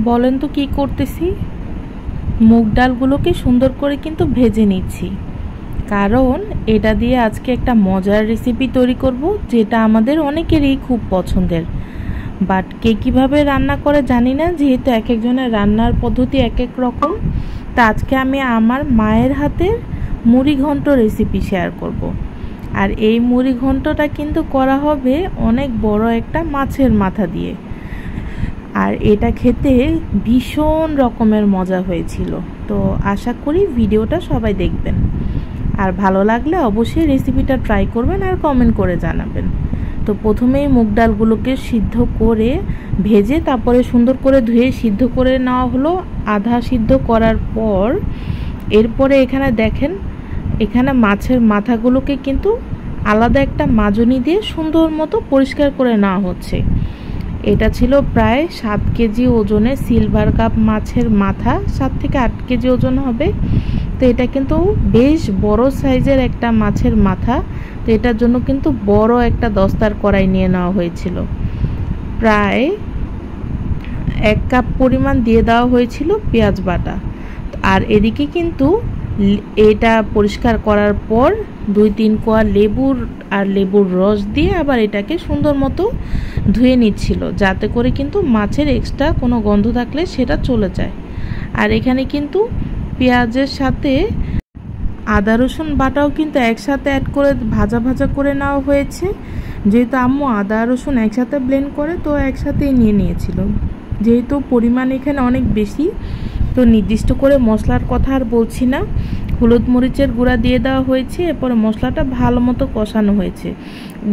বলেন তো কি করতেছি? মুগ ডালগুলোকে সুন্দর করে কিন্তু ভেজে নিচ্ছি, কারণ এটা দিয়ে আজকে একটা মজার রেসিপি তৈরি করব, যেটা আমাদের অনেকেরই খুব পছন্দের। বাট কে কীভাবে রান্না করে জানি না, যেহেতু এক একজনের রান্নার পদ্ধতি এক এক রকম। তা আজকে আমি আমার মায়ের হাতের মুড়ি ঘন্ট রেসিপি শেয়ার করব। আর এই মুড়ি ঘন্টটা কিন্তু করা হবে অনেক বড় একটা মাছের মাথা দিয়ে, আর এটা খেতে ভীষণ রকমের মজা হয়েছিল। তো আশা করি ভিডিওটা সবাই দেখবেন, আর ভালো লাগলে অবশ্যই রেসিপিটা ট্রাই করবেন আর কমেন্ট করে জানাবেন। তো প্রথমেই মুগ ডালগুলোকে সিদ্ধ করে ভেজে তারপরে সুন্দর করে ধুয়ে সিদ্ধ করে নেওয়া হলো। আধা সিদ্ধ করার পর এরপরে এখানে দেখেন, এখানে মাছের মাথাগুলোকে কিন্তু আলাদা একটা মাজনি দিয়ে সুন্দর মতো পরিষ্কার করে নেওয়া হচ্ছে। এটা ছিল প্রায় 7 কেজি ওজনের সিলভার কাপ মাছের মাথা, 7 থেকে 8 কেজি ওজন হবে। তো এটা কিন্তু বেশ বড় সাইজের একটা মাছের মাথা। তো এটার জন্য কিন্তু বড় একটা দস্তার কড়াই নিয়ে নেওয়া হয়েছিল। প্রায় 1 কাপ পরিমাণ দিয়ে দেওয়া হয়েছিল পেঁয়াজ বাটা। আর এদিকে কিন্তু এটা পরিষ্কার করার পর 2-3 কোয়া লেবুর রস দিয়ে আবার এটাকে সুন্দর মতো ধুয়ে নিচ্ছিল, যাতে করে কিন্তু মাছের এক্সট্রা কোনো গন্ধ থাকলে সেটা চলে যায়। আর এখানে কিন্তু পেঁয়াজের সাথে আদা রসুন বাটাও কিন্তু একসাথে অ্যাড করে ভাজা ভাজা করে নেওয়া হয়েছে। যেহেতু আম্মু আদা রসুন একসাথে ব্লেন্ড করে, তো একসাথেই নিয়ে নিয়েছিল। যেহেতু পরিমাণ এখানে অনেক বেশি, তো নির্দিষ্ট করে মশলার কথা আর বলছি না। হলুদ মরিচের গুঁড়া দিয়ে দেওয়া হয়েছে, এরপরে মশলাটা ভালো মতো কষানো হয়েছে।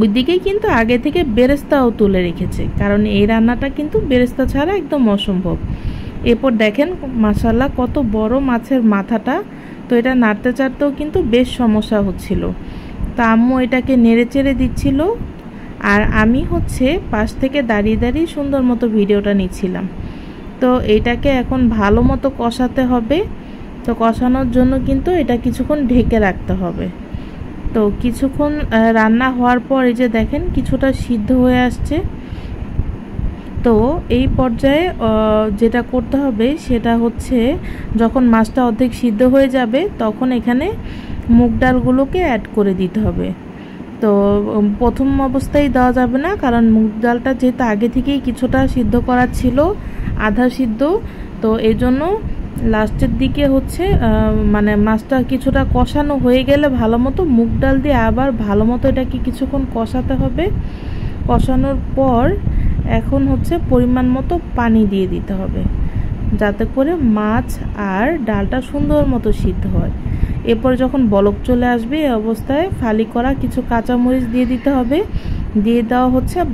ওইদিকে কিন্তু আগে থেকে বেরেস্তাও তুলে রেখেছে, কারণ এই রান্নাটা কিন্তু বেরেস্তা ছাড়া একদম অসম্ভব। এরপর দেখেন মাশাআল্লাহ কত বড় মাছের মাথাটা। তো এটা নাড়তে চাড়তেও কিন্তু বেশ সমস্যা হচ্ছিল। তা আম্মু এটাকে নেড়ে চেড়ে দিচ্ছিল, আর আমি পাশ থেকে দাঁড়িয়ে দাঁড়িয়ে সুন্দর মতো ভিডিওটা নিচ্ছিলাম। তো এটাকে এখন ভালো মতো কষাতে হবে। তো কষানোর জন্য কিন্তু এটা কিছুক্ষণ ঢেকে রাখতে হবে। তো কিছুক্ষণ রান্না হওয়ার পর এই যে দেখেন কিছুটা সিদ্ধ হয়ে আসছে। তো এই পর্যায়ে যেটা করতে হবে সেটা যখন মাছটা অর্ধেক সিদ্ধ হয়ে যাবে, তখন এখানে মুগ ডালগুলোকে অ্যাড করে দিতে হবে। তো প্রথম অবস্থায় দেওয়া যাবে না, কারণ মুগ ডালটা যেহেতু আগে থেকেই কিছুটা সিদ্ধ করা ছিল, আধা সিদ্ধ। তো এই জন্য লাস্টের দিকে মানে মাছটা কিছুটা কষানো হয়ে গেলে ভালো মতো মুগ ডাল দিয়ে আবার ভালো মতো এটাকে কিছুক্ষণ কষাতে হবে। কষানোর পর এখন পরিমাণ মতো পানি দিয়ে দিতে হবে, যাতে করে মাছ আর ডালটা সুন্দর মতো সিদ্ধ হয়। এরপর যখন বলক চলে আসবে এই অবস্থায় ফালি করা কিছু কাঁচামরিচ দিয়ে দিতে হবে। দিয়ে দেওয়া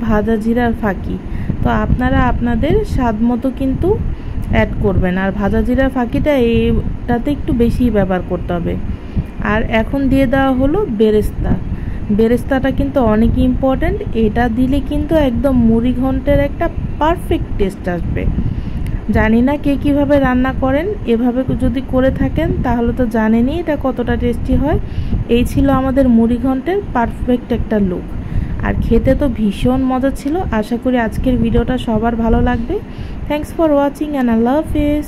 ভাজা জিরার ফাঁকি। তো আপনারা আপনাদের স্বাদ মতো কিন্তু অ্যাড করবেন, আর ভাজা জিরার ফাঁকিটা এইটাতে একটু বেশি ব্যবহার করতে হবে। আর এখন দিয়ে দেওয়া হলো বেরেস্তা। বেরেস্তাটা কিন্তু অনেক ইম্পর্ট্যান্ট। এটা দিলে কিন্তু একদম মুড়ি ঘন্টের একটা পারফেক্ট টেস্ট আসবে। জানি না কে কীভাবে রান্না করেন, এভাবে যদি করে থাকেন তাহলে তো জানেনই এটা কতটা টেস্টি হয়। এই ছিল আমাদের মুড়ি ঘন্টের পারফেক্ট একটা লুক, আর খেতে তো ভীষণ মজা ছিল। আশা করি আজকের ভিডিওটা সবার ভালো লাগবে। থ্যাঙ্কস ফর ওয়াচিং অ্যান্ড আল্লাহ হাফেজ।